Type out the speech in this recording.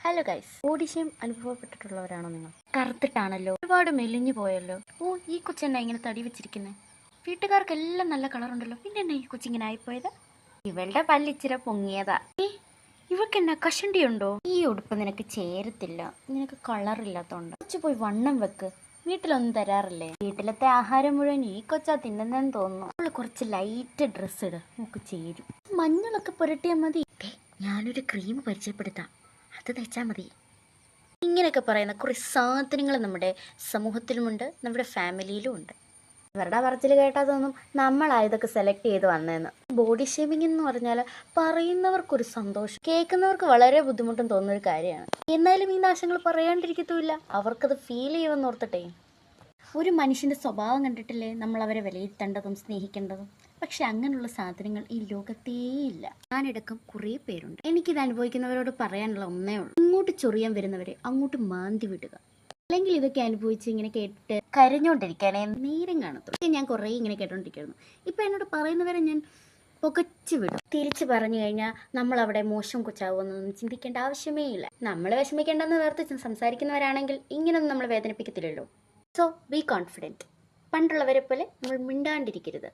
Hello guys, body shame അനുഭവപ്പെട്ടിട്ടുള്ളവരാണോ നിങ്ങൾ? കറുത്തിട്ടാണല്ലോ, ഒരുപാട് മെലിഞ്ഞു പോയല്ലോ. ഈ കൊച്ചെന്നാ ഇങ്ങനെ തടി വെച്ചിരിക്കുന്നത്? വീട്ടുകാർക്കെല്ലാം നല്ല കളറുണ്ടല്ലോ, പിന്നെ എന്നാ ഈ കൊച്ചിങ്ങനെ ആയിപ്പോയത്? ഇവളുടെ പല്ലിച്ചിര പൊങ്ങിയതാ. ഇവക്കെന്നാ കഷണ്ടിയുണ്ടോ? ഈ ഉടുപ്പ് നിനക്ക് ചേരത്തില്ല, നിനക്ക് കളറില്ലാത്തോണ്ട്. കൊച്ചു പോയി വണ്ണം വെക്ക്. വീട്ടിലൊന്നും തരാറില്ലേ? വീട്ടിലത്തെ ആഹാരം മുഴുവൻ ഈ കൊച്ചാ തിന്നുന്നതെന്ന് തോന്നുന്നു. അവള് കുറച്ച് ലൈറ്റ് ഡ്രസ്സ് ഇട്, നമുക്ക് ചേരും. മഞ്ഞളൊക്കെ പുരട്ടിയാൽ മതി. ഞാനൊരു ക്രീം പരിചയപ്പെടുത്താം, അത് തേച്ചാൽ മതി. ഇങ്ങനെയൊക്കെ പറയുന്ന കുറേ സാധനങ്ങൾ നമ്മുടെ സമൂഹത്തിലുമുണ്ട്, നമ്മുടെ ഫാമിലിയിലും ഉണ്ട്. ഇവരുടെ പറച്ചിൽ കേട്ടാൽ തോന്നും നമ്മളാ ഇതൊക്കെ സെലക്ട് ചെയ്ത് വന്നതെന്ന്. ബോഡി ഷേമിംഗ് എന്ന് പറഞ്ഞാൽ പറയുന്നവർക്കൊരു സന്തോഷം, കേൾക്കുന്നവർക്ക് വളരെ ബുദ്ധിമുട്ടും തോന്നുന്നൊരു കാര്യമാണ്. എന്നാലും ഈ നാശങ്ങൾ പറയാണ്ടിരിക്കത്തുമില്ല, അവർക്കത് ഫീൽ ചെയ്യുമെന്ന് ഓർത്തിട്ടെ. ഒരു മനുഷ്യൻ്റെ സ്വഭാവം കണ്ടിട്ടല്ലേ നമ്മൾ അവരെ വിലയിരുത്തേണ്ടതും സ്നേഹിക്കേണ്ടതും. പക്ഷെ അങ്ങനെയുള്ള സാധനങ്ങൾ ഈ ലോകത്തേയില്ല. ഞാനടക്കം കുറേ പേരുണ്ട്. എനിക്കിത് അനുഭവിക്കുന്നവരോട് പറയാനുള്ള ഒന്നേ ഉള്ളൂ: ഇങ്ങോട്ട് ചൊറിയാൻ വരുന്നവരെ അങ്ങോട്ട് മാന്തി വിടുക. അല്ലെങ്കിൽ ഇതൊക്കെ അനുഭവിച്ച് ഇങ്ങനെ കേട്ടിട്ട് കരഞ്ഞുകൊണ്ടിരിക്കാനേ നേരം കാണത്തുള്ളൂ. ഞാൻ കുറേ ഇങ്ങനെ കേട്ടോണ്ടിരിക്കുന്നു. ഇപ്പം എന്നോട് പറയുന്നവരെ ഞാൻ പുകച്ചു വിടും. തിരിച്ചു പറഞ്ഞു കഴിഞ്ഞാൽ നമ്മൾ അവിടെ മോശം കൊച്ചാവുമെന്നൊന്നും ചിന്തിക്കേണ്ട ആവശ്യമേ ഇല്ല. നമ്മൾ വിഷമിക്കേണ്ടെന്ന് വേർത്ത് സംസാരിക്കുന്നവരാണെങ്കിൽ ഇങ്ങനൊന്നും നമ്മൾ വേദനിപ്പിക്കത്തില്ലല്ലോ. So be confident. പണ്ടുള്ളവരെ പോലെ നമ്മൾ മിണ്ടാണ്ടിരിക്കരുത്.